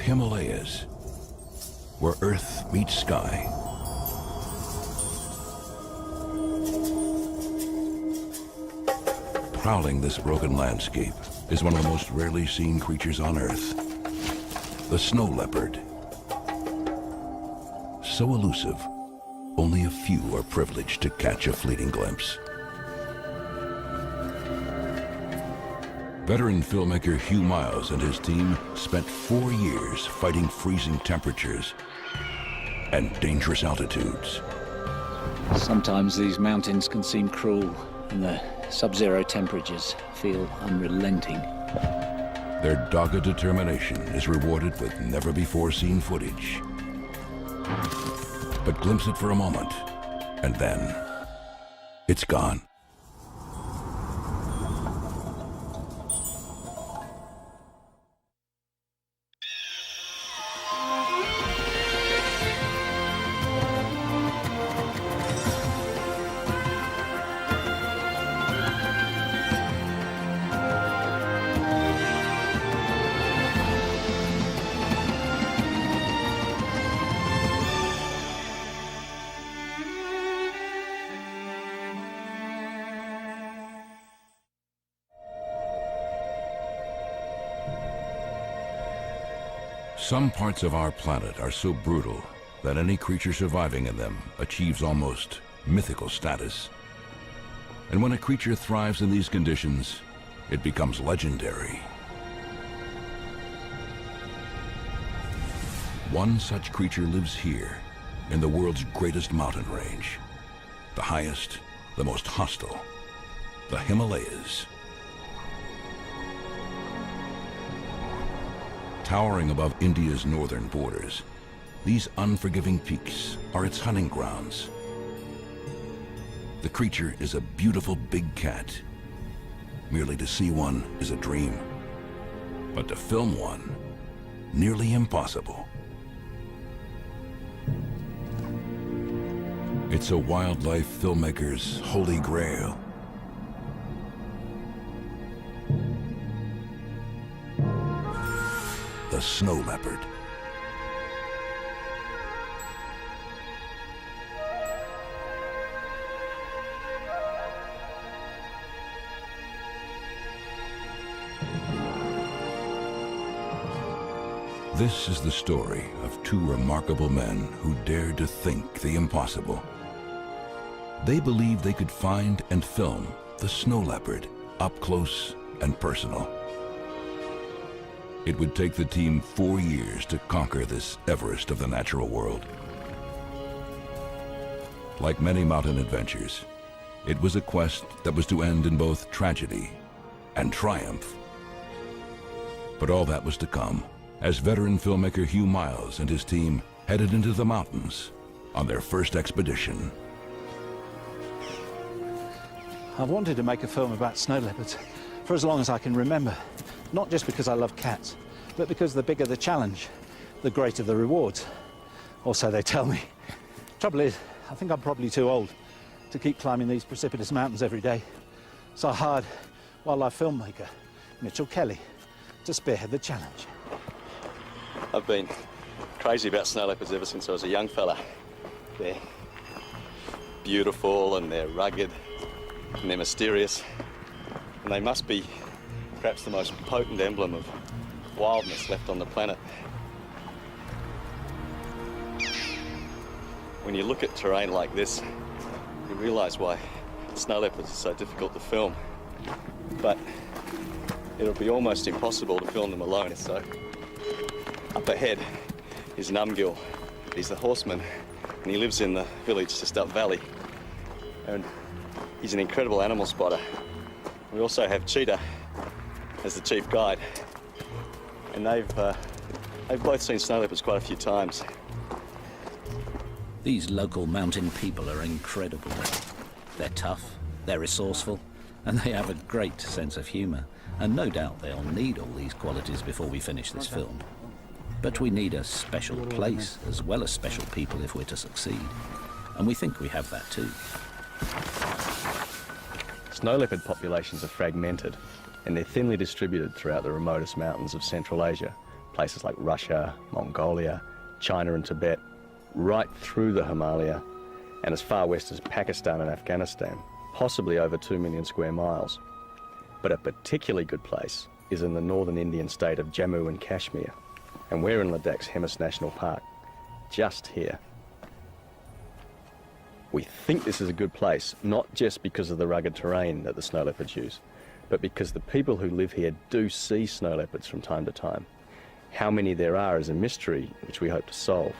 Himalayas, where earth meets sky. Prowling this broken landscape is one of the most rarely seen creatures on earth, the snow leopard. So elusive, only a few are privileged to catch a fleeting glimpse. Veteran filmmaker Hugh Miles and his team spent 4 years fighting freezing temperatures and dangerous altitudes. Sometimes these mountains can seem cruel, and the sub-zero temperatures feel unrelenting. Their dogged determination is rewarded with never-before-seen footage. But glimpse it for a moment, and then it's gone. Some parts of our planet are so brutal that any creature surviving in them achieves almost mythical status. And when a creature thrives in these conditions, it becomes legendary. One such creature lives here, in the world's greatest mountain range. The highest, the most hostile, the Himalayas. Towering above India's northern borders, these unforgiving peaks are its hunting grounds. The creature is a beautiful big cat. Merely to see one is a dream, but to film one, nearly impossible. It's a wildlife filmmaker's holy grail. The snow leopard. This is the story of two remarkable men who dared to think the impossible. They believed they could find and film the snow leopard up close and personal. It would take the team 4 years to conquer this Everest of the natural world. Like many mountain adventures, it was a quest that was to end in both tragedy and triumph. But all that was to come as veteran filmmaker Hugh Miles and his team headed into the mountains on their first expedition. I've wanted to make a film about snow leopards for as long as I can remember. Not just because I love cats, but because the bigger the challenge, the greater the rewards. Or so they tell me. Trouble is, I think I'm probably too old to keep climbing these precipitous mountains every day. So I hired wildlife filmmaker Mitchell Kelly to spearhead the challenge. I've been crazy about snow leopards ever since I was a young fella. They're beautiful and they're rugged and they're mysterious. And they must be perhaps the most potent emblem of wildness left on the planet. When you look at terrain like this, you realise why snow leopards are so difficult to film. But it'll be almost impossible to film them alone. So up ahead is Numgill. He's the horseman, and he lives in the village just up valley. And he's an incredible animal spotter. We also have Cheetah as the chief guide, and they've both seen snow leopards quite a few times. These local mountain people are incredible. They're tough, they're resourceful, and they have a great sense of humour. And no doubt they'll need all these qualities before we finish this film. But we need a special place as well as special people if we're to succeed. And we think we have that too. Snow leopard populations are fragmented, and they're thinly distributed throughout the remotest mountains of Central Asia, places like Russia, Mongolia, China and Tibet, right through the Himalaya, and as far west as Pakistan and Afghanistan, possibly over 2 million square miles. But a particularly good place is in the northern Indian state of Jammu and Kashmir, and we're in Ladakh's Hemis National Park, just here. We think this is a good place, not just because of the rugged terrain that the snow leopards use, but because the people who live here do see snow leopards from time to time. How many there are is a mystery which we hope to solve.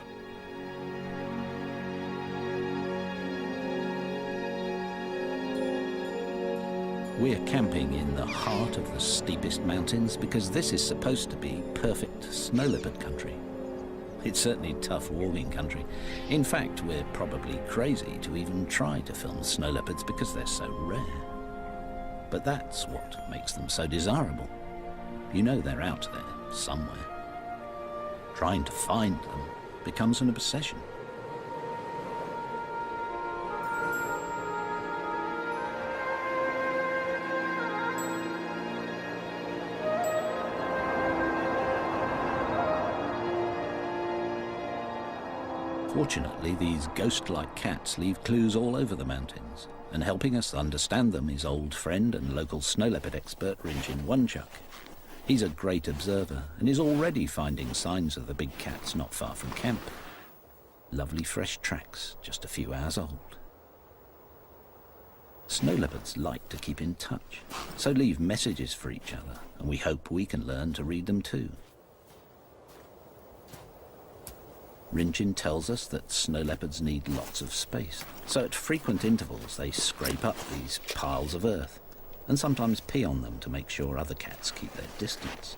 We're camping in the heart of the steepest mountains because this is supposed to be perfect snow leopard country. It's certainly tough walking country. In fact, we're probably crazy to even try to film snow leopards because they're so rare. But that's what makes them so desirable. You know they're out there somewhere. Trying to find them becomes an obsession. Fortunately, these ghost-like cats leave clues all over the mountains, and helping us understand them is old friend and local snow leopard expert Rinjin Wonchuk. He's a great observer and is already finding signs of the big cats not far from camp. Lovely fresh tracks, just a few hours old. Snow leopards like to keep in touch, so leave messages for each other, and we hope we can learn to read them too. Rinjin tells us that snow leopards need lots of space, so at frequent intervals they scrape up these piles of earth and sometimes pee on them to make sure other cats keep their distance.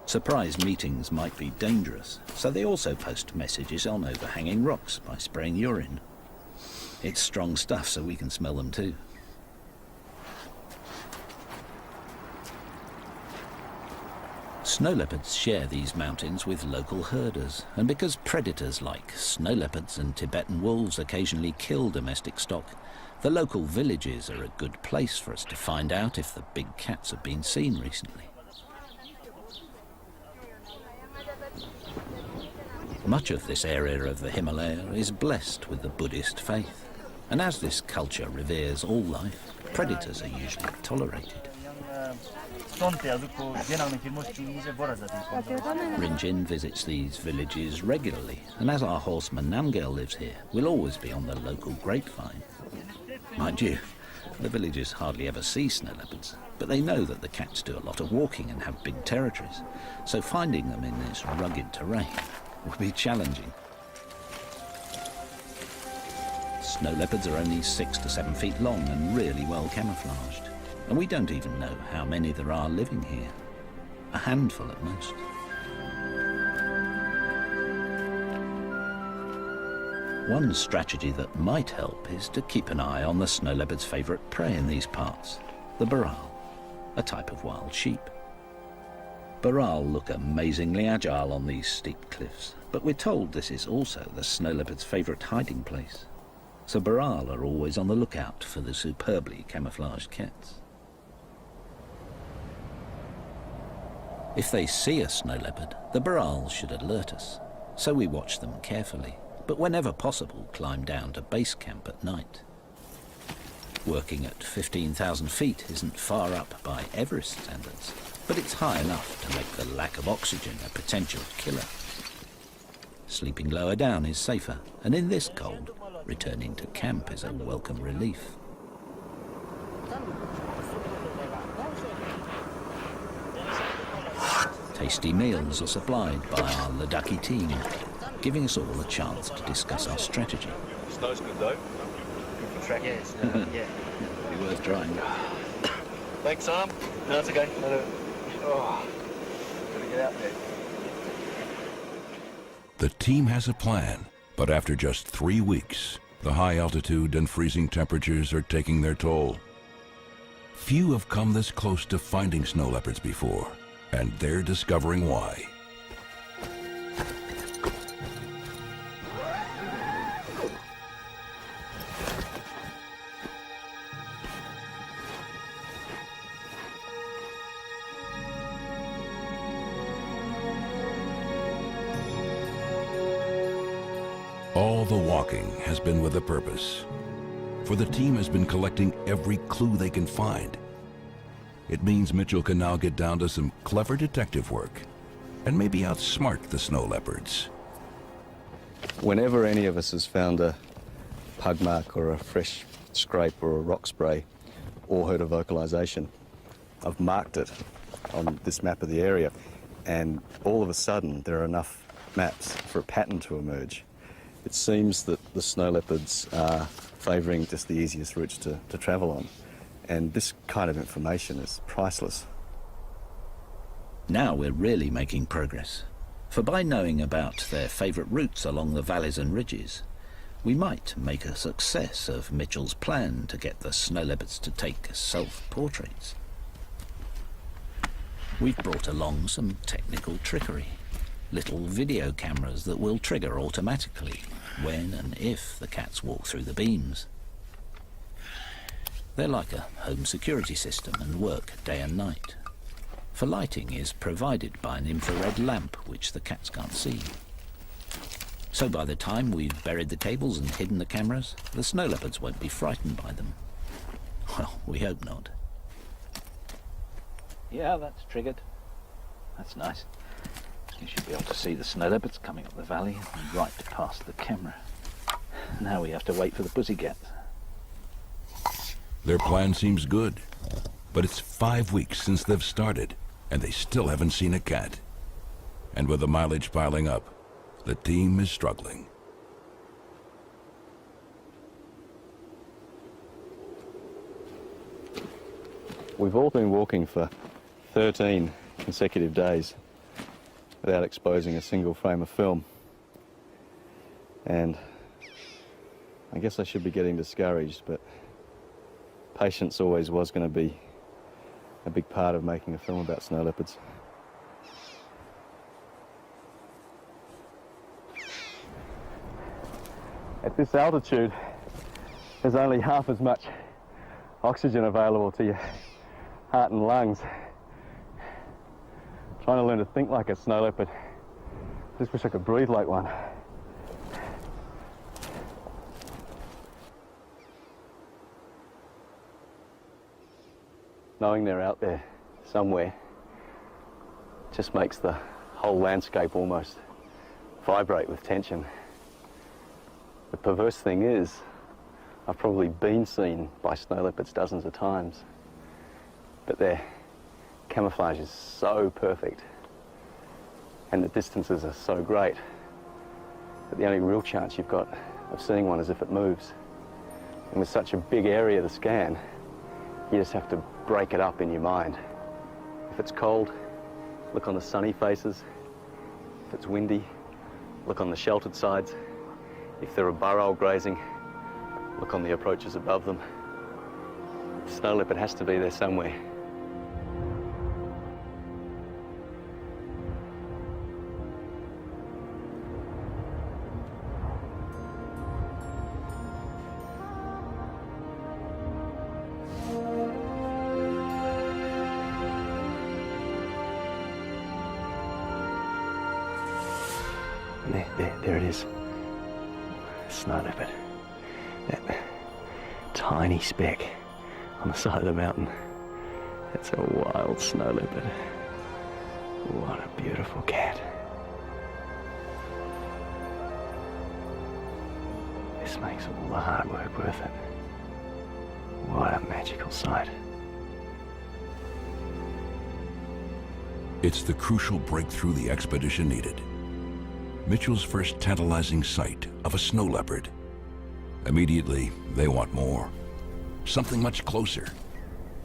Surprise meetings might be dangerous, so they also post messages on overhanging rocks by spraying urine. It's strong stuff, so we can smell them too. Snow leopards share these mountains with local herders, and because predators like snow leopards and Tibetan wolves occasionally kill domestic stock, the local villages are a good place for us to find out if the big cats have been seen recently. Much of this area of the Himalaya is blessed with the Buddhist faith, and as this culture reveres all life, predators are usually tolerated. Rinjin visits these villages regularly, and as our horseman Namgyal lives here, we'll always be on the local grapevine. Mind you, the villagers hardly ever see snow leopards, but they know that the cats do a lot of walking and have big territories, so finding them in this rugged terrain will be challenging. Snow leopards are only 6 to 7 feet long and really well camouflaged. And we don't even know how many there are living here. A handful at most. One strategy that might help is to keep an eye on the snow leopard's favourite prey in these parts, the baral, a type of wild sheep. Baral look amazingly agile on these steep cliffs, but we're told this is also the snow leopard's favourite hiding place. So baral are always on the lookout for the superbly camouflaged cats. If they see a snow leopard, the baral should alert us, so we watch them carefully, but whenever possible climb down to base camp at night. Working at 15,000 feet isn't far up by Everest standards, but it's high enough to make the lack of oxygen a potential killer. Sleeping lower down is safer, and in this cold, returning to camp is a welcome relief. Tasty meals are supplied by our Ladakhi team, giving us all a chance to discuss our strategy. Snow's good though. Good for tracking. Yeah. Be worth trying. Thanks, Sam. No, it's okay. Oh, gotta get out there. The team has a plan, but after just 3 weeks, the high altitude and freezing temperatures are taking their toll. Few have come this close to finding snow leopards before, and they're discovering why. All the walking has been with a purpose, for the team has been collecting every clue they can find. It means Mitchell can now get down to some clever detective work and maybe outsmart the snow leopards. Whenever any of us has found a pug mark or a fresh scrape or a rock spray or heard a vocalization, I've marked it on this map of the area, and all of a sudden there are enough maps for a pattern to emerge. It seems that the snow leopards are favouring just the easiest routes to travel on, and this kind of information is priceless. Now we're really making progress, for by knowing about their favourite routes along the valleys and ridges, we might make a success of Mitchell's plan to get the snow leopards to take self-portraits. We've brought along some technical trickery, little video cameras that will trigger automatically when and if the cats walk through the beams. They're like a home security system and work day and night. For lighting is provided by an infrared lamp which the cats can't see. So by the time we've buried the cables and hidden the cameras, the snow leopards won't be frightened by them. Well, we hope not. Yeah, that's triggered. That's nice. You should be able to see the snow leopards coming up the valley and right past the camera. Now we have to wait for the pussycats. Their plan seems good, but it's 5 weeks since they've started, and they still haven't seen a cat. And with the mileage piling up, the team is struggling. We've all been walking for 13 consecutive days without exposing a single frame of film. And I guess I should be getting discouraged, but patience always was going to be a big part of making a film about snow leopards. At this altitude, there's only half as much oxygen available to your heart and lungs. Trying to learn to think like a snow leopard. Just wish I could breathe like one. Knowing they're out there somewhere just makes the whole landscape almost vibrate with tension. The perverse thing is, I've probably been seen by snow leopards dozens of times, but their camouflage is so perfect and the distances are so great that the only real chance you've got of seeing one is if it moves. And with such a big area to scan, you just have to break it up in your mind. If it's cold, look on the sunny faces. If it's windy, look on the sheltered sides. If there are burrow grazing, look on the approaches above them. The snow leopard has to be there somewhere. There it is. Snow leopard. That tiny speck on the side of the mountain. That's a wild snow leopard. What a beautiful cat. This makes all the hard work worth it. What a magical sight. It's the crucial breakthrough the expedition needed. Mitchell's first tantalizing sight of a snow leopard. Immediately, they want more. Something much closer.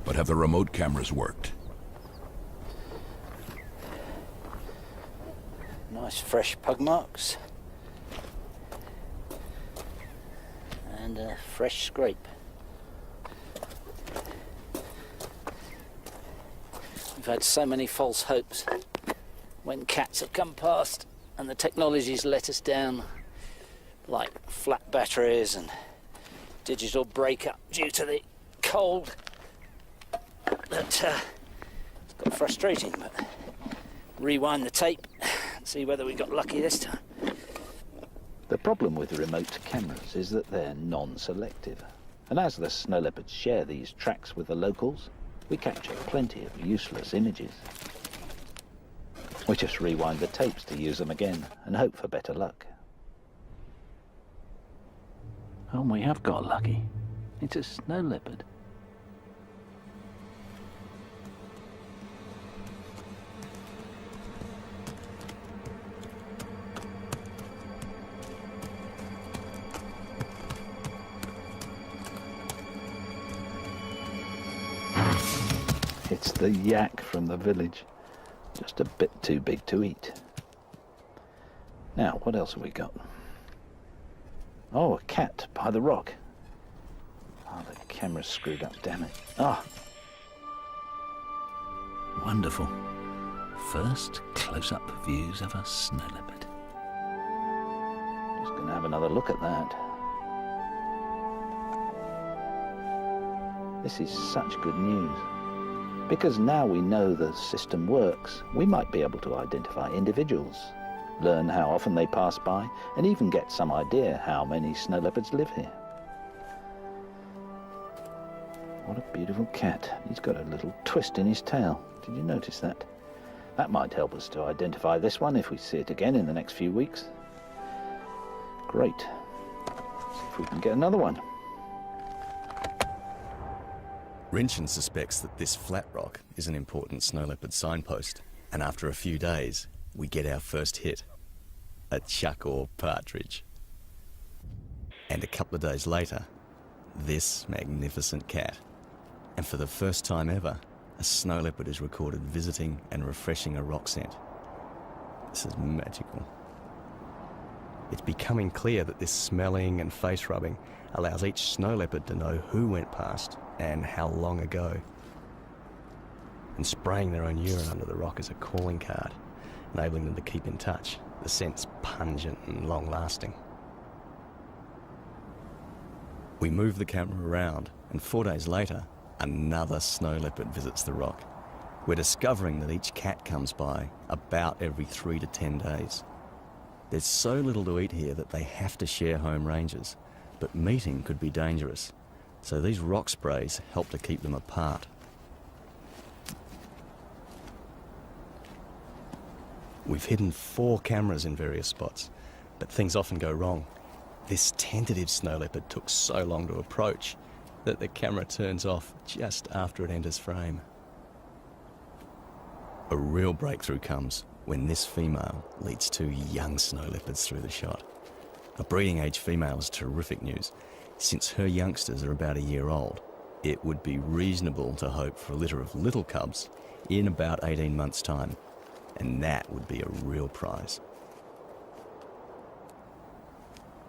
But have the remote cameras worked? Nice fresh pug marks. And a fresh scrape. We've had so many false hopes when cats have come past and the technology's let us down, like flat batteries and digital breakup due to the cold. It's got frustrating, but rewind the tape and see whether we got lucky this time. The problem with remote cameras is that they're non-selective. And as the snow leopards share these tracks with the locals, we capture plenty of useless images. We just rewind the tapes to use them again and hope for better luck. Oh, we have got lucky. It's a snow leopard. It's the yak from the village. Just a bit too big to eat. Now, what else have we got? Oh, a cat by the rock. Oh, the camera's screwed up, damn it. Ah. Wonderful. First close-up views of a snow leopard. Just going to have another look at that. This is such good news. Because now we know the system works, we might be able to identify individuals, learn how often they pass by, and even get some idea how many snow leopards live here. What a beautiful cat. He's got a little twist in his tail. Did you notice that? That might help us to identify this one if we see it again in the next few weeks. Great. Let's see if we can get another one. Rinchen suspects that this flat rock is an important snow leopard signpost, and after a few days, we get our first hit, a chuck or partridge. And a couple of days later, this magnificent cat. And for the first time ever, a snow leopard is recorded visiting and refreshing a rock scent. This is magical. It's becoming clear that this smelling and face rubbing allows each snow leopard to know who went past and how long ago. And spraying their own urine under the rock is a calling card, enabling them to keep in touch. The scent's pungent and long-lasting. We move the camera around, and 4 days later, another snow leopard visits the rock. We're discovering that each cat comes by about every 3 to 10 days. There's so little to eat here that they have to share home ranges, but meeting could be dangerous, so these rock sprays help to keep them apart. We've hidden 4 cameras in various spots, but things often go wrong. This tentative snow leopard took so long to approach that the camera turns off just after it enters frame. A real breakthrough comes when this female leads 2 young snow leopards through the shot. A breeding age female is terrific news. Since her youngsters are about a year old, it would be reasonable to hope for a litter of little cubs in about 18 months' time, and that would be a real prize.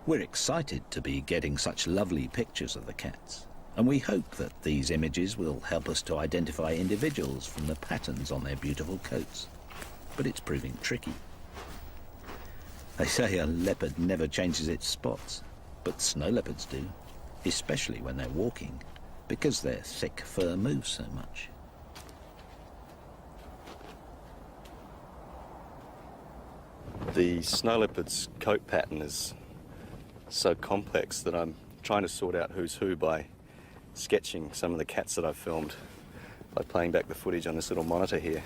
We're excited to be getting such lovely pictures of the cats, and we hope that these images will help us to identify individuals from the patterns on their beautiful coats. But it's proving tricky. They say a leopard never changes its spots, but snow leopards do, especially when they're walking, because their thick fur moves so much. The snow leopard's coat pattern is so complex that I'm trying to sort out who's who by sketching some of the cats that I've filmed by playing back the footage on this little monitor here.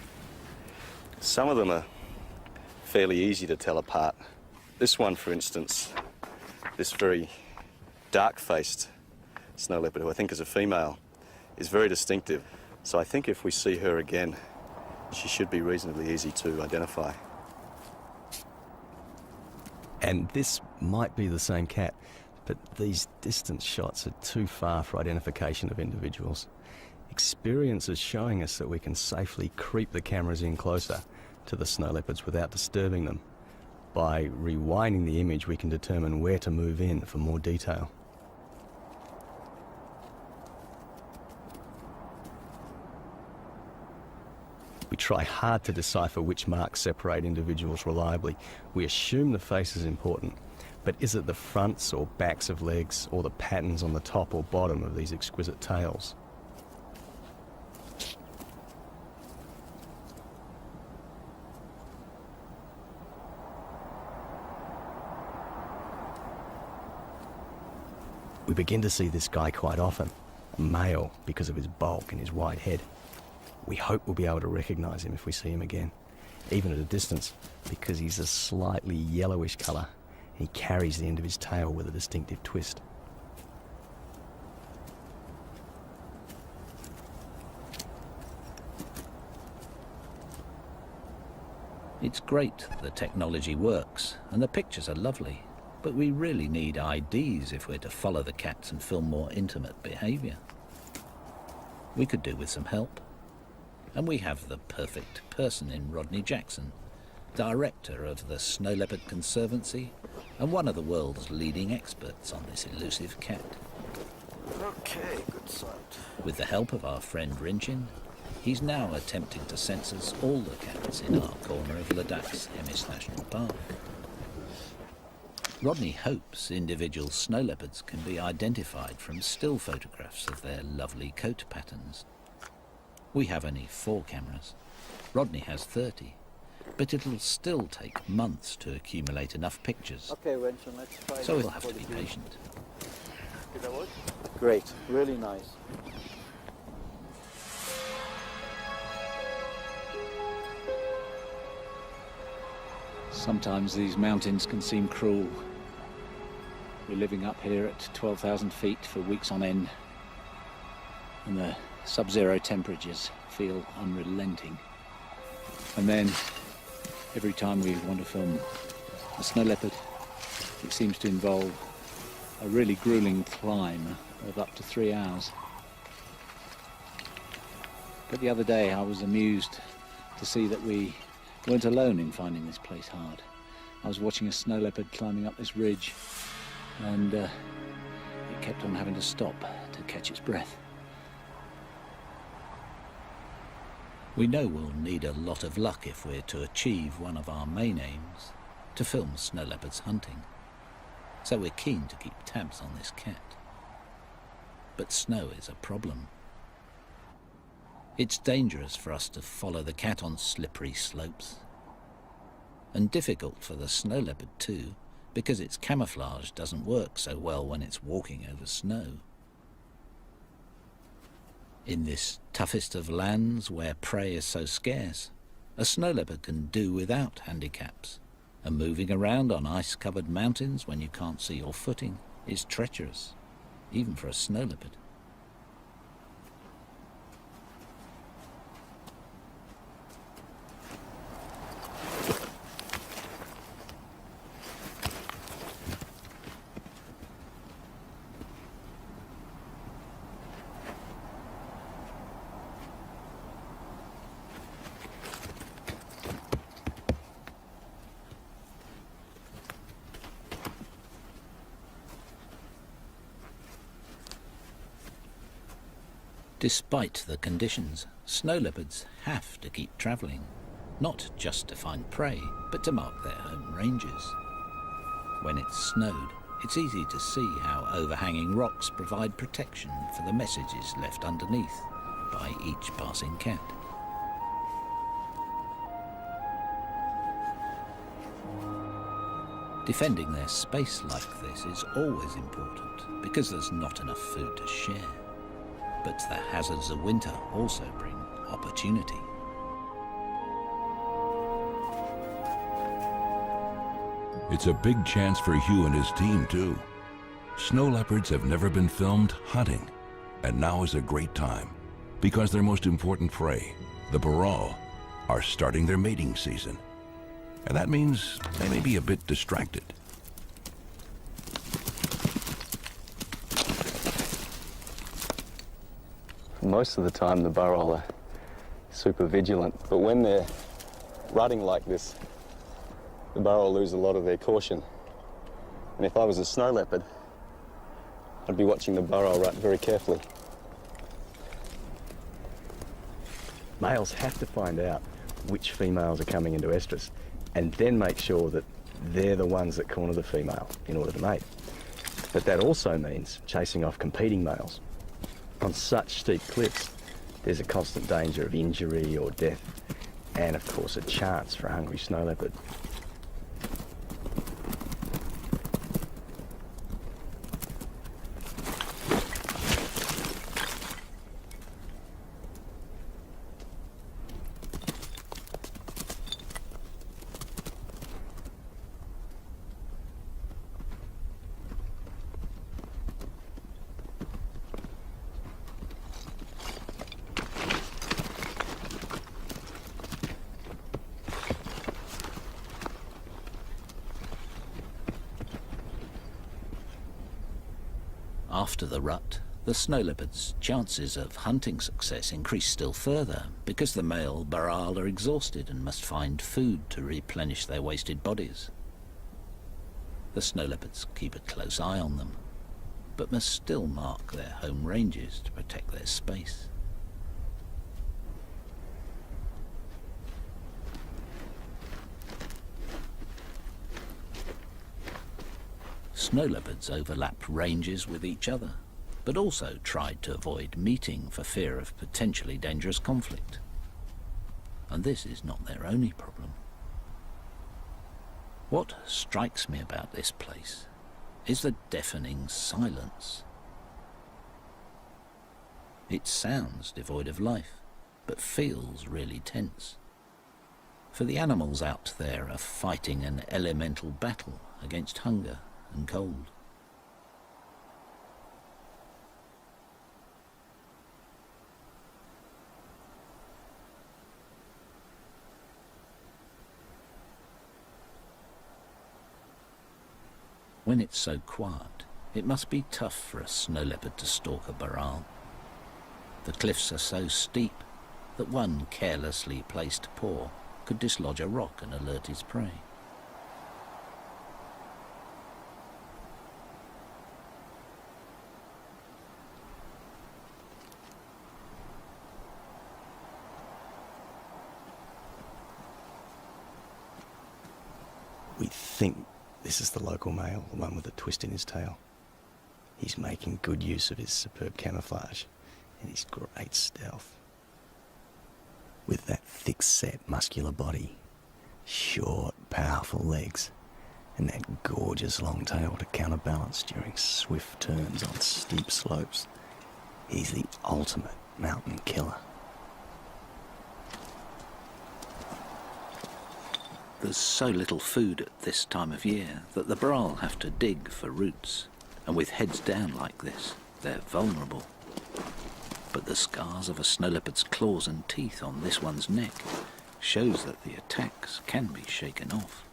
Some of them are fairly easy to tell apart. This one, for instance, this very dark-faced snow leopard, who I think is a female, is very distinctive. So I think if we see her again, she should be reasonably easy to identify. And this might be the same cat, but these distance shots are too far for identification of individuals. Experience is showing us that we can safely creep the cameras in closer to the snow leopards without disturbing them. By rewinding the image, we can determine where to move in for more detail. We try hard to decipher which marks separate individuals reliably. We assume the face is important, but is it the fronts or backs of legs or the patterns on the top or bottom of these exquisite tails? We begin to see this guy quite often, a male because of his bulk and his wide head. We hope we'll be able to recognise him if we see him again, even at a distance, because he's a slightly yellowish colour. He carries the end of his tail with a distinctive twist. It's great the technology works, and the pictures are lovely, but we really need IDs if we're to follow the cats and film more intimate behaviour. We could do with some help. And we have the perfect person in Rodney Jackson, director of the Snow Leopard Conservancy and one of the world's leading experts on this elusive cat. Okay, good sight. With the help of our friend Rinchin, he's now attempting to census all the cats in our corner of Ladak's Hemis National Park. Rodney hopes individual snow leopards can be identified from still photographs of their lovely coat patterns. We have only 4 cameras. Rodney has 30. But it'll still take months to accumulate enough pictures. Okay, Winston, let's try. So we'll have to be patient. Did that work? Great, really nice. Sometimes these mountains can seem cruel. We're living up here at 12,000 feet for weeks on end, and the sub-zero temperatures feel unrelenting. And then, every time we want to film a snow leopard, it seems to involve a really grueling climb of up to 3 hours. But the other day I was amused to see that we weren't alone in finding this place hard. I was watching a snow leopard climbing up this ridge, and it kept on having to stop to catch its breath. We know we'll need a lot of luck if we're to achieve one of our main aims, to film snow leopards hunting. So we're keen to keep tabs on this cat. But snow is a problem. It's dangerous for us to follow the cat on slippery slopes. And difficult for the snow leopard too, because its camouflage doesn't work so well when it's walking over snow. In this toughest of lands where prey is so scarce, a snow leopard can do without handicaps, and moving around on ice-covered mountains when you can't see your footing is treacherous, even for a snow leopard. Despite the conditions, snow leopards have to keep travelling, not just to find prey, but to mark their home ranges. When it's snowed, it's easy to see how overhanging rocks provide protection for the messages left underneath by each passing cat. Defending their space like this is always important because there's not enough food to share. But the hazards of winter also bring opportunity. It's a big chance for Hugh and his team, too. Snow leopards have never been filmed hunting, and now is a great time, because their most important prey, the Burrell, are starting their mating season. And that means they may be a bit distracted. Most of the time the burrell are super vigilant, but when they're rutting like this, the burrell lose a lot of their caution. And if I was a snow leopard, I'd be watching the burrell rut very carefully. Males have to find out which females are coming into estrus and then make sure that they're the ones that corner the female in order to mate. But that also means chasing off competing males. On such steep cliffs, there's a constant danger of injury or death, and of course a chance for a hungry snow leopard. After the rut, the snow leopard's chances of hunting success increase still further because the male Baral are exhausted and must find food to replenish their wasted bodies. The snow leopards keep a close eye on them, but must still mark their home ranges to protect their space. Snow leopards overlap ranges with each other, but also tried to avoid meeting for fear of potentially dangerous conflict. And this is not their only problem. What strikes me about this place is the deafening silence. It sounds devoid of life, but feels really tense. For the animals out there are fighting an elemental battle against hunger and cold. When it's so quiet, it must be tough for a snow leopard to stalk a Baral. The cliffs are so steep that one carelessly placed paw could dislodge a rock and alert his prey. We think this is the local male, the one with the twist in his tail. He's making good use of his superb camouflage and his great stealth. With that thick-set, muscular body, short, powerful legs, and that gorgeous long tail to counterbalance during swift turns on steep slopes, he's the ultimate mountain killer. There's so little food at this time of year that the Baral have to dig for roots, and with heads down like this, they're vulnerable. But the scars of a snow leopard's claws and teeth on this one's neck shows that the attacks can be shaken off.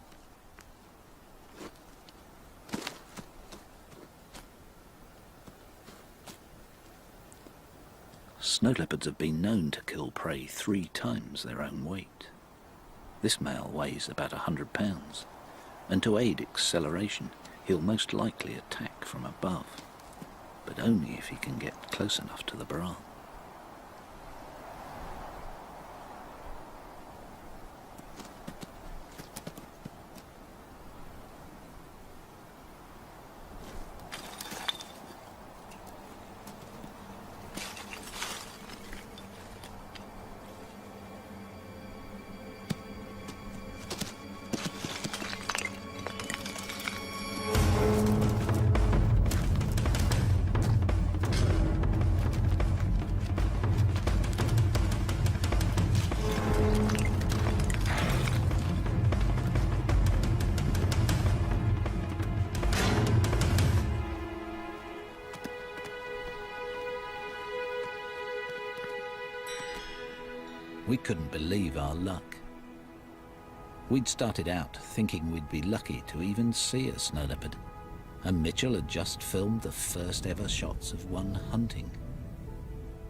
Snow leopards have been known to kill prey 3 times their own weight. This male weighs about 100 pounds, and to aid acceleration, he'll most likely attack from above, but only if he can get close enough to the Baral. We couldn't believe our luck. We'd started out thinking we'd be lucky to even see a snow leopard, and Mitchell had just filmed the first ever shots of one hunting.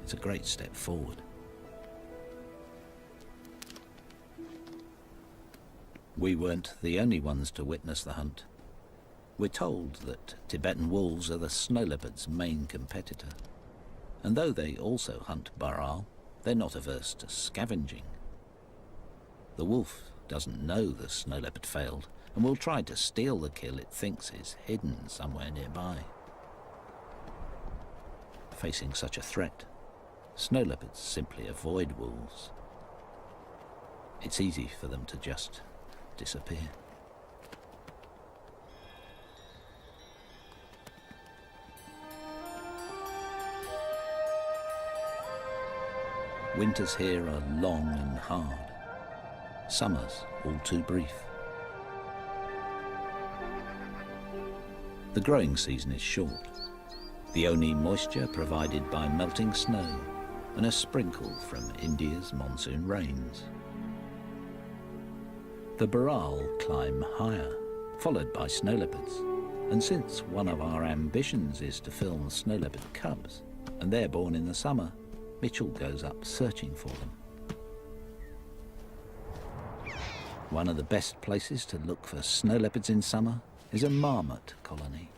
It's a great step forward. We weren't the only ones to witness the hunt. We're told that Tibetan wolves are the snow leopard's main competitor, and though they also hunt Baral, they're not averse to scavenging. The wolf doesn't know the snow leopard failed and will try to steal the kill it thinks is hidden somewhere nearby. Facing such a threat, snow leopards simply avoid wolves. It's easy for them to just disappear. Winters here are long and hard. Summers all too brief. The growing season is short. The only moisture provided by melting snow and a sprinkle from India's monsoon rains. The Baral climb higher, followed by snow leopards, And since one of our ambitions is to film snow leopard cubs, and they're born in the summer, Mitchell goes up searching for them. One of the best places to look for snow leopards in summer is a marmot colony.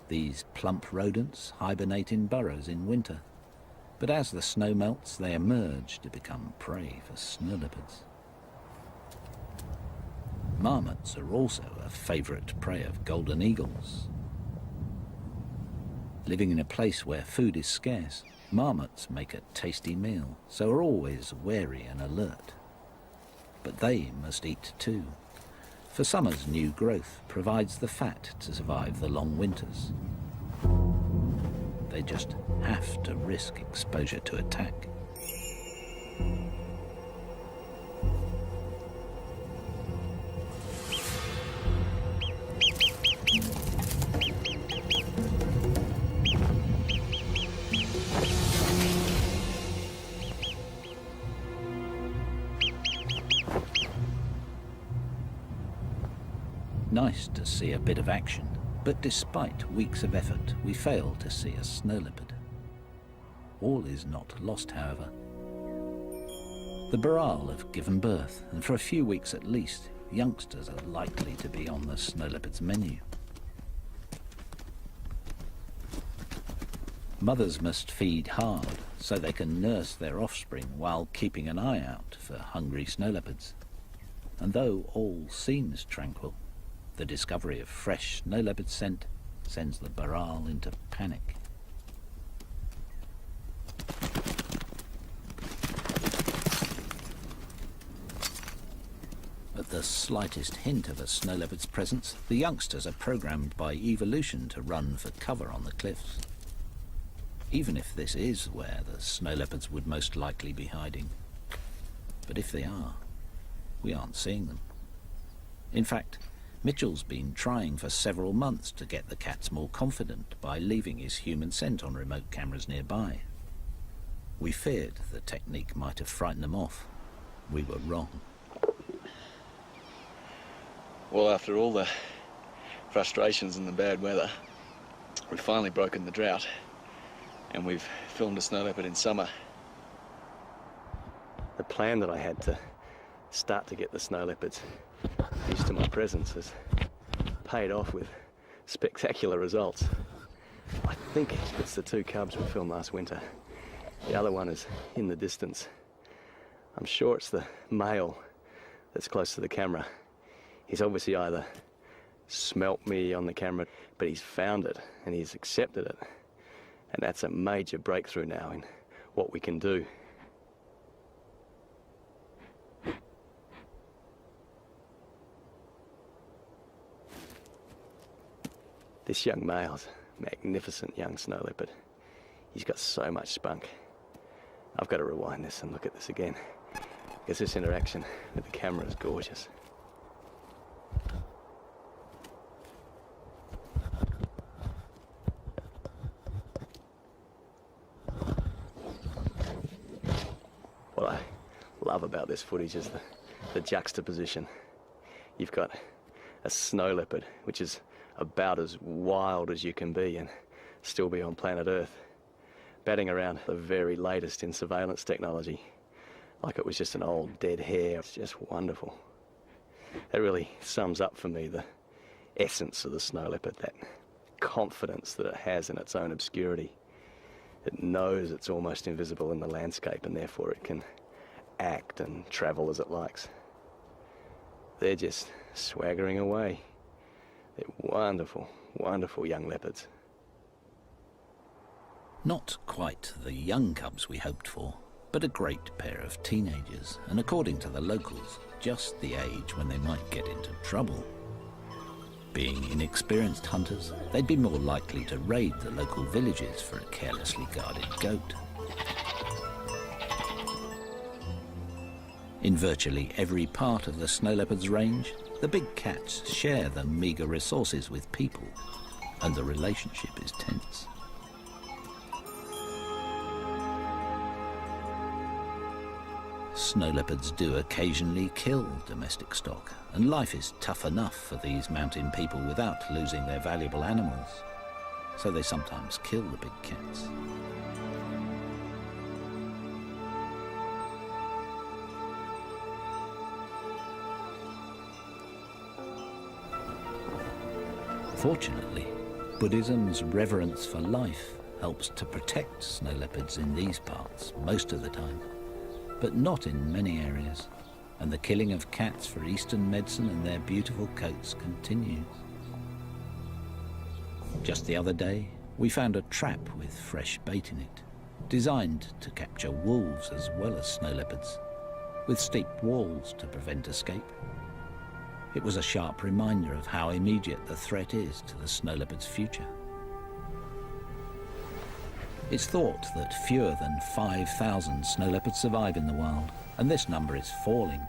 These plump rodents hibernate in burrows in winter, but as the snow melts, they emerge to become prey for snow leopards. Marmots are also a favourite prey of golden eagles. Living in a place where food is scarce, marmots make a tasty meal, so are always wary and alert. But they must eat too, for summer's new growth provides the fat to survive the long winters. They just have to risk exposure to attack. Nice to see a bit of action, but despite weeks of effort, we fail to see a snow leopard. All is not lost, however. The Baral have given birth, and for a few weeks at least, youngsters are likely to be on the snow leopard's menu. Mothers must feed hard so they can nurse their offspring while keeping an eye out for hungry snow leopards. And though all seems tranquil, the discovery of fresh snow leopard scent sends the Baral into panic. At the slightest hint of a snow leopard's presence, the youngsters are programmed by evolution to run for cover on the cliffs. Even if this is where the snow leopards would most likely be hiding. But if they are, we aren't seeing them. In fact, Mitchell's been trying for several months to get the cats more confident by leaving his human scent on remote cameras nearby. We feared the technique might have frightened them off. We were wrong. Well, after all the frustrations and the bad weather, we've finally broken the drought, and we've filmed a snow leopard in summer. The plan that I had to start to get the snow leopards used to my presence has paid off with spectacular results. I think it's the two cubs we filmed last winter. The other one is in the distance. I'm sure it's the male that's close to the camera. He's obviously either smelt me on the camera, but he's found it and he's accepted it. And that's a major breakthrough now in what we can do. This young male's a magnificent young snow leopard. He's got so much spunk. I've got to rewind this and look at this again, because this interaction with the camera is gorgeous. What I love about this footage is the juxtaposition. You've got a snow leopard, which is about as wild as you can be and still be on planet Earth, batting around the very latest in surveillance technology, like it was just an old dead hare. It's just wonderful. That really sums up for me the essence of the snow leopard, that confidence that it has in its own obscurity. It knows it's almost invisible in the landscape, and therefore it can act and travel as it likes. They're just swaggering away. They're wonderful, wonderful young leopards. Not quite the young cubs we hoped for, but a great pair of teenagers, and according to the locals, just the age when they might get into trouble. Being inexperienced hunters, they'd be more likely to raid the local villages for a carelessly guarded goat. In virtually every part of the snow leopard's range, the big cats share the meagre resources with people, and the relationship is tense. Snow leopards do occasionally kill domestic stock, and life is tough enough for these mountain people without losing their valuable animals. So they sometimes kill the big cats. Fortunately, Buddhism's reverence for life helps to protect snow leopards in these parts most of the time, but not in many areas, and the killing of cats for Eastern medicine and their beautiful coats continues. Just the other day, we found a trap with fresh bait in it, designed to capture wolves as well as snow leopards, with steep walls to prevent escape. It was a sharp reminder of how immediate the threat is to the snow leopard's future. It's thought that fewer than 5,000 snow leopards survive in the wild, and this number is falling,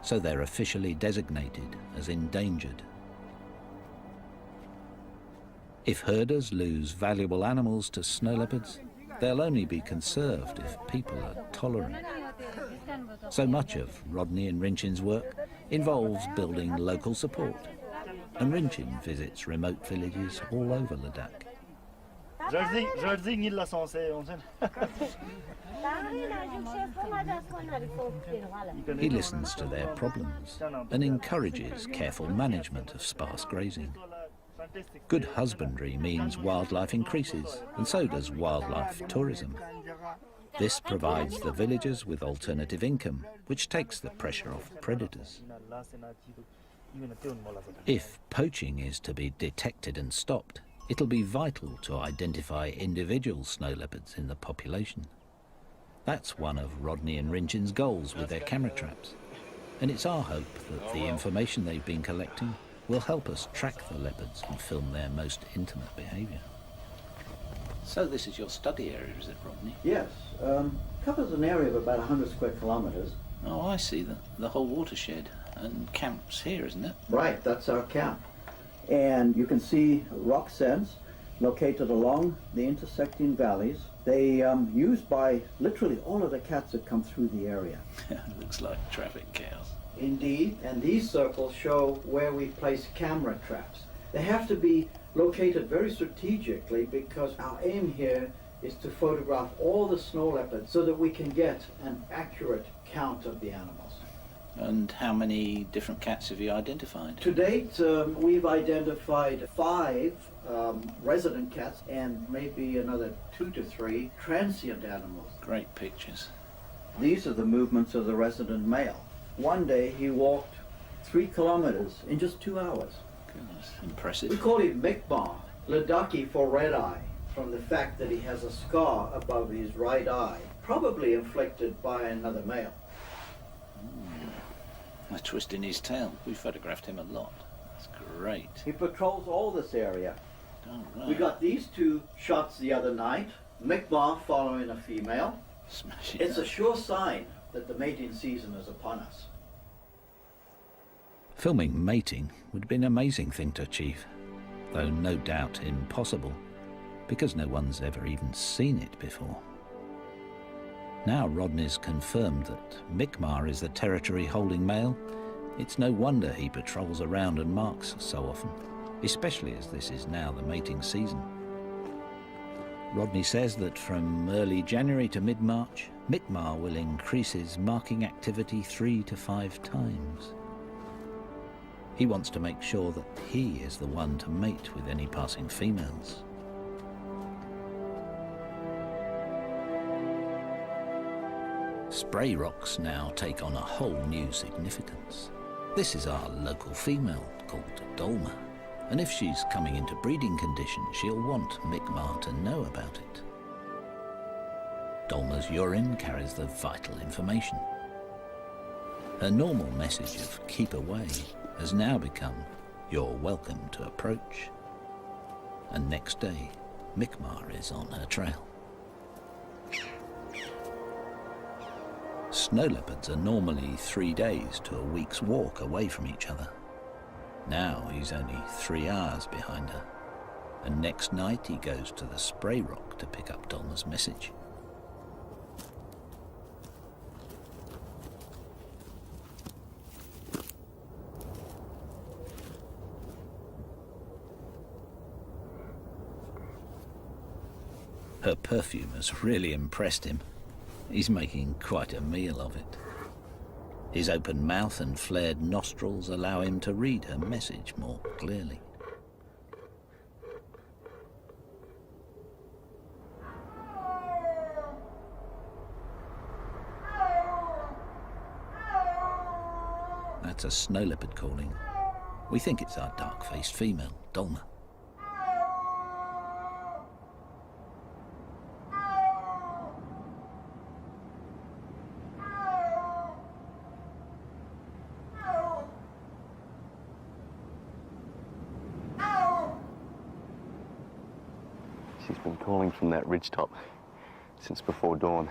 so they're officially designated as endangered. If herders lose valuable animals to snow leopards, they'll only be conserved if people are tolerant. So much of Rodney and Rinchin's work involves building local support, and Rinchin visits remote villages all over Ladakh. He listens to their problems and encourages careful management of sparse grazing. Good husbandry means wildlife increases, and so does wildlife tourism. This provides the villagers with alternative income, which takes the pressure off predators. If poaching is to be detected and stopped, it'll be vital to identify individual snow leopards in the population. That's one of Rodney and Rinchin's goals with their camera traps, and it's our hope that the information they've been collecting will help us track the leopards and film their most intimate behaviour. So this is your study area, is it, Rodney? Yes, covers an area of about 100 square kilometres. Oh, I see, the whole watershed, and camp's here, isn't it? Right, that's our camp. And you can see rock sends located along the intersecting valleys. They used by literally all of the cats that come through the area. Looks like traffic chaos. Indeed, and these circles show where we place camera traps. They have to be located very strategically because our aim here is to photograph all the snow leopards so that we can get an accurate count of the animals. And how many different cats have you identified? To date, we've identified 5 resident cats and maybe another 2 to 3 transient animals. Great pictures. These are the movements of the resident male. One day he walked 3 kilometers in just 2 hours. Goodness, impressive. We call him Mi'kmaq, Ladakhi for red eye, from the fact that he has a scar above his right eye, probably inflicted by another male. A twist in his tail. We photographed him a lot. That's great. He patrols all this area. Oh, right. We got these 2 shots the other night, Mi'kmaq following a female. Smashing. It's a sure sign that the mating season is upon us. Filming mating would be an amazing thing to achieve, though no doubt impossible, because no one's ever even seen it before. Now Rodney's confirmed that Mi'kmaq is the territory holding male, it's no wonder he patrols around and marks so often, especially as this is now the mating season. Rodney says that from early January to mid-March, Mi'kmaq will increase his marking activity 3 to 5 times. He wants to make sure that he is the one to mate with any passing females. Spray rocks now take on a whole new significance. This is our local female called Dolma, and if she's coming into breeding condition, she'll want Mi'kmaq to know about it. Dolma's urine carries the vital information. Her normal message of keep away has now become you're welcome to approach. And next day, Mi'kmaq is on her trail. Snow leopards are normally 3 days to a week's walk away from each other. Now he's only 3 hours behind her, and next night he goes to the spray rock to pick up Dolma's message. Her perfume has really impressed him. He's making quite a meal of it. His open mouth and flared nostrils allow him to read her message more clearly. That's a snow leopard calling. We think it's our dark-faced female, Dolma. She's been calling from that ridgetop since before dawn.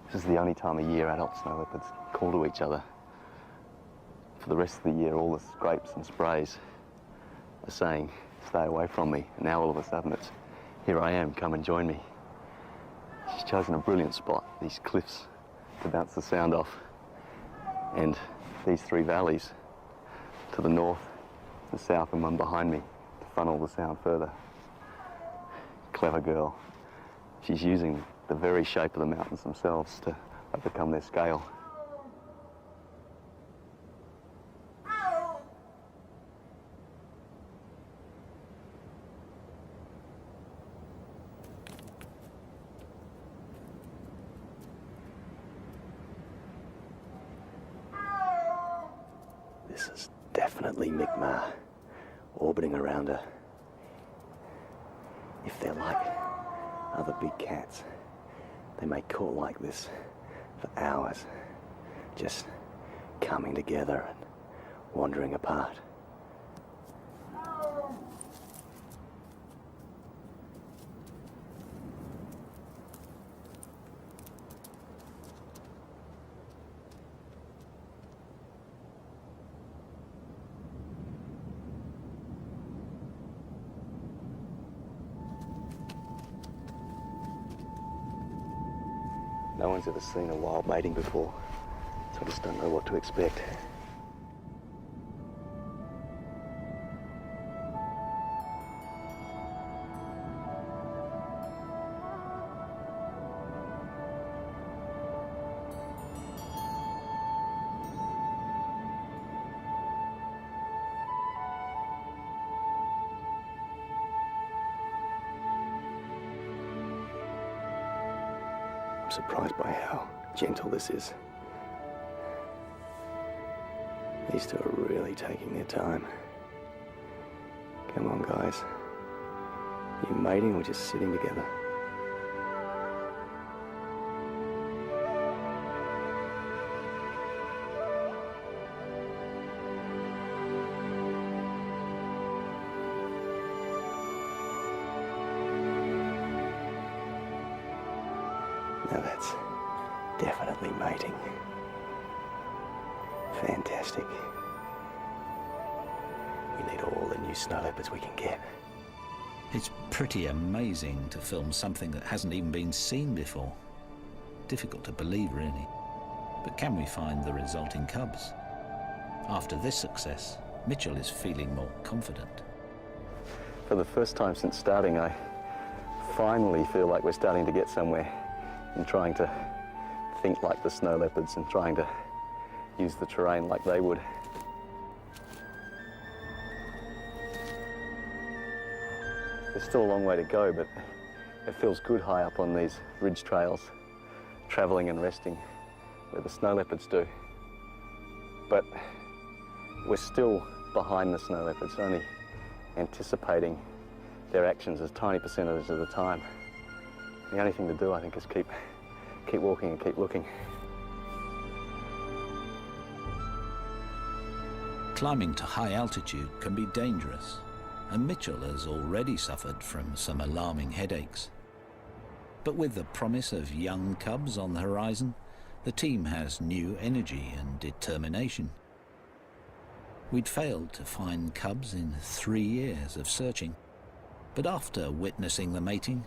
This is the only time of year adult snow leopards call to each other. For the rest of the year, all the scrapes and sprays are saying, stay away from me. And now all of a sudden it's, here I am, come and join me. She's chosen a brilliant spot, these cliffs, to bounce the sound off. And these three valleys to the north, the south, and one behind me to funnel the sound further. Clever girl. She's using the very shape of the mountains themselves to overcome their scale. This is definitely Mi'kmaq orbiting around her. If they're like other big cats, they may call like this for hours, just coming together and wandering apart. No one's ever seen a wild mating before, so I just don't know what to expect. I'm surprised by how gentle this is. These two are really taking their time. Come on, guys. You mating or just sitting together? Now that's definitely mating. Fantastic. We need all the new snow leopards we can get. It's pretty amazing to film something that hasn't even been seen before. Difficult to believe, really. But can we find the resulting cubs? After this success, Mitchell is feeling more confident. For the first time since starting, I finally feel like we're starting to get somewhere in trying to think like the snow leopards and trying to use the terrain like they would. There's still a long way to go, but it feels good high up on these ridge trails, travelling and resting where the snow leopards do. But we're still behind the snow leopards, only anticipating their actions as tiny percentages of the time. The only thing to do, I think, is keep walking and keep looking. Climbing to high altitude can be dangerous, and Mitchell has already suffered from some alarming headaches. But with the promise of young cubs on the horizon, the team has new energy and determination. We'd failed to find cubs in 3 years of searching, but after witnessing the mating,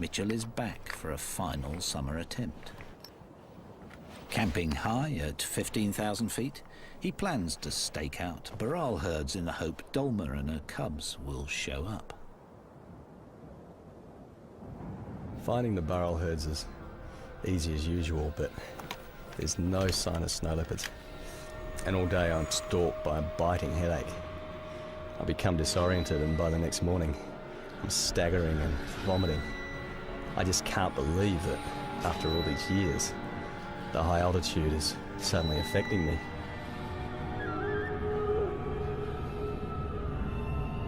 Mitchell is back for a final summer attempt. Camping high at 15,000 feet, he plans to stake out Baral herds in the hope Dolma and her cubs will show up. Finding the burrell herds is easy as usual, but there's no sign of snow leopards. And all day I'm stalked by a biting headache. I become disoriented, and by the next morning I'm staggering and vomiting. I just can't believe that after all these years, the high altitude is suddenly affecting me.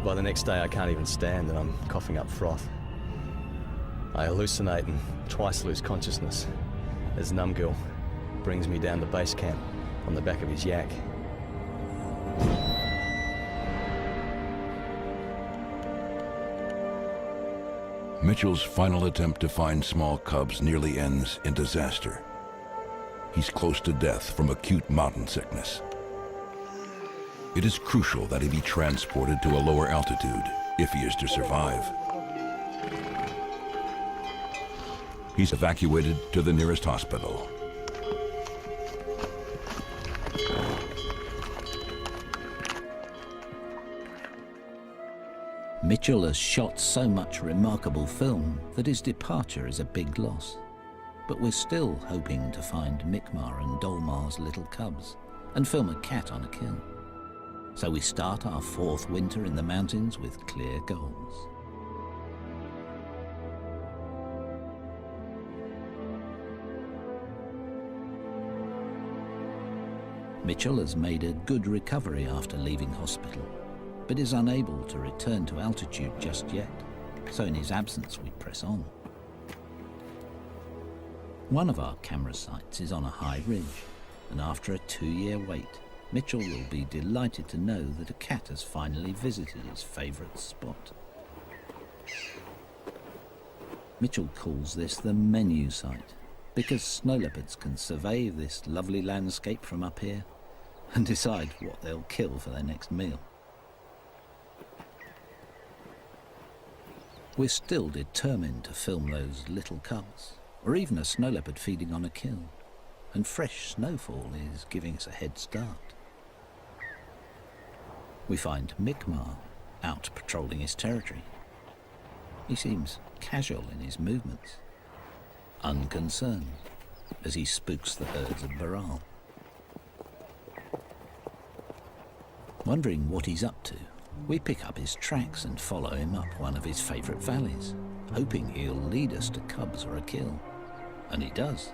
By the next day I can't even stand and I'm coughing up froth. I hallucinate and twice lose consciousness as Numgill brings me down to base camp on the back of his yak. Mitchell's final attempt to find small cubs nearly ends in disaster. He's close to death from acute mountain sickness. It is crucial that he be transported to a lower altitude if he is to survive. He's evacuated to the nearest hospital. Mitchell has shot so much remarkable film that his departure is a big loss. But we're still hoping to find Mi'kmaq and Dolmar's little cubs and film a cat on a kill. So we start our 4th winter in the mountains with clear goals. Mitchell has made a good recovery after leaving hospital, but is unable to return to altitude just yet. So in his absence, we press on. One of our camera sites is on a high ridge, and after a 2-year wait, Mitchell will be delighted to know that a cat has finally visited his favourite spot. Mitchell calls this the menu site, because snow leopards can survey this lovely landscape from up here and decide what they'll kill for their next meal. We're still determined to film those little cubs, or even a snow leopard feeding on a kill, and fresh snowfall is giving us a head start. We find Mi'kmaq out patrolling his territory. He seems casual in his movements, unconcerned as he spooks the herds of Baral. Wondering what he's up to, we pick up his tracks and follow him up one of his favourite valleys, hoping he'll lead us to cubs or a kill. And he does.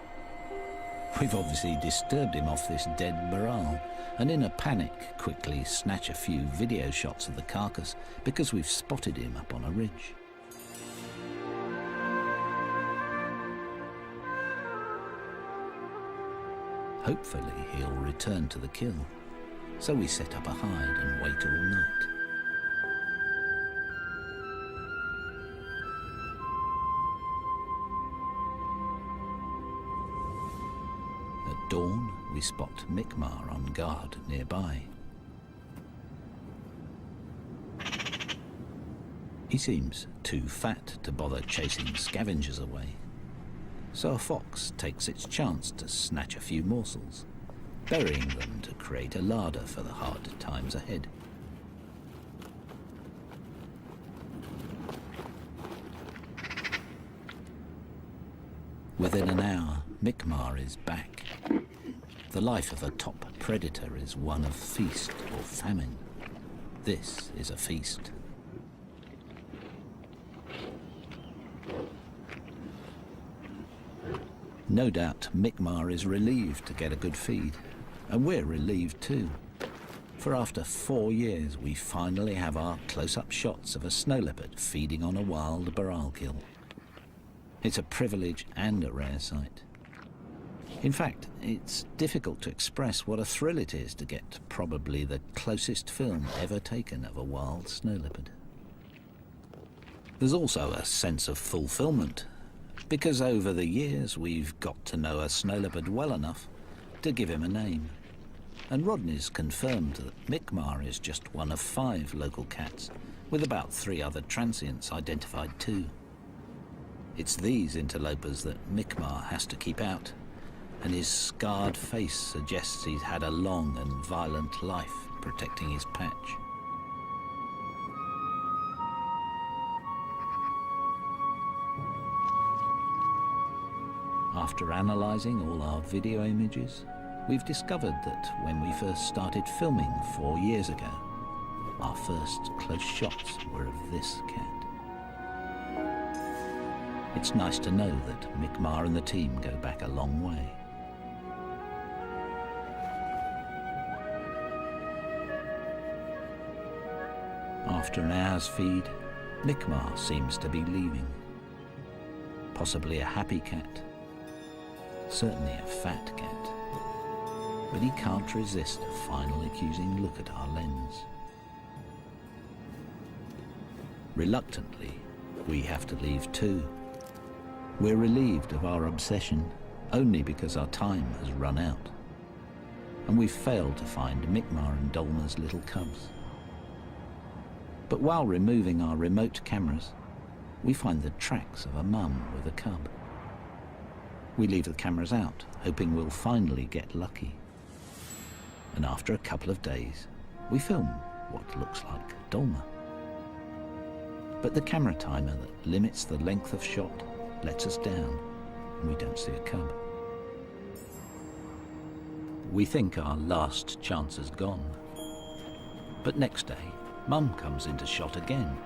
We've obviously disturbed him off this dead Baral, and in a panic quickly snatch a few video shots of the carcass because we've spotted him up on a ridge. Hopefully he'll return to the kill, so we set up a hide and wait all night. At dawn, we spot Mi'kmaq on guard nearby. He seems too fat to bother chasing scavengers away, so a fox takes its chance to snatch a few morsels, burying them to create a larder for the hard times ahead. Within an hour, Mi'kmaq is back. The life of a top predator is one of feast or famine. This is a feast. No doubt Mi'kmaq is relieved to get a good feed, and we're relieved too. For after 4 years, we finally have our close-up shots of a snow leopard feeding on a wild Baral kill. It's a privilege and a rare sight. In fact, it's difficult to express what a thrill it is to get probably the closest film ever taken of a wild snow leopard. There's also a sense of fulfillment, because over the years we've got to know a snow leopard well enough to give him a name. And Rodney's confirmed that Mi'kmaq is just one of 5 local cats, with about 3 other transients identified too. It's these interlopers that Mi'kmaq has to keep out, and his scarred face suggests he's had a long and violent life protecting his patch. After analysing all our video images, we've discovered that when we first started filming 4 years ago, our first close shots were of this cat. It's nice to know that Mick Marr and the team go back a long way. After an hour's feed, Mick Marr seems to be leaving. Possibly a happy cat, certainly a fat cat, but he can't resist a final accusing look at our lens. Reluctantly, we have to leave too. We're relieved of our obsession only because our time has run out, and we've failed to find Mick Marr and Dolma's little cubs. But while removing our remote cameras, we find the tracks of a mum with a cub. We leave the cameras out, hoping we'll finally get lucky. And after a couple of days, we film what looks like Dolma. But the camera timer that limits the length of shot lets us down, and we don't see a cub. We think our last chance is gone. But next day, Mum comes into shot again,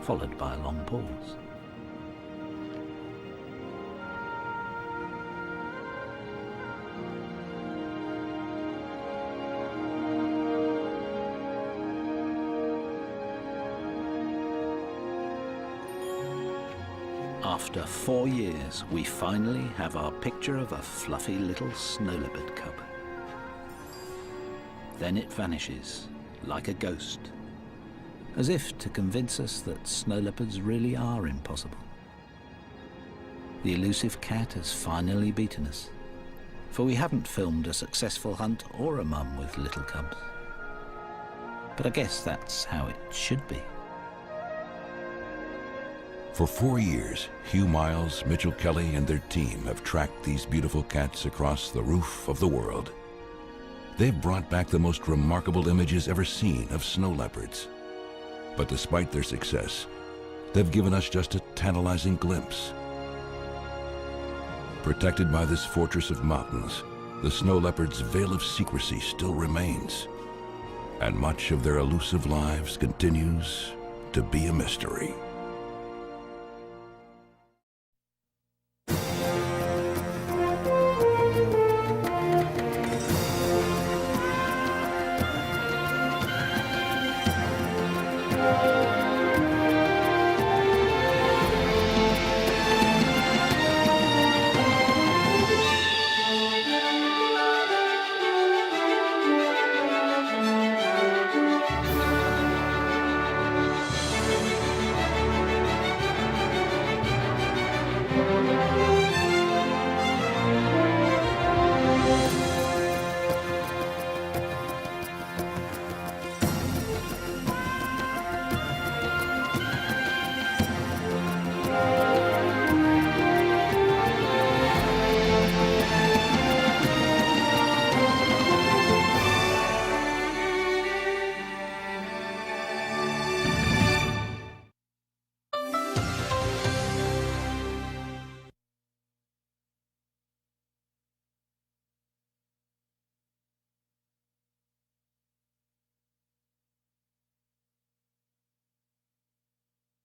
followed by a long pause. After 4 years, we finally have our picture of a fluffy little snow leopard cub. Then it vanishes, like a ghost, as if to convince us that snow leopards really are impossible. The elusive cat has finally beaten us, for we haven't filmed a successful hunt or a mum with little cubs. But I guess that's how it should be. For 4 years, Hugh Miles, Mitchell Kelly, and their team have tracked these beautiful cats across the roof of the world. They've brought back the most remarkable images ever seen of snow leopards. But despite their success, they've given us just a tantalizing glimpse. Protected by this fortress of mountains, the snow leopard's veil of secrecy still remains, and much of their elusive lives continues to be a mystery.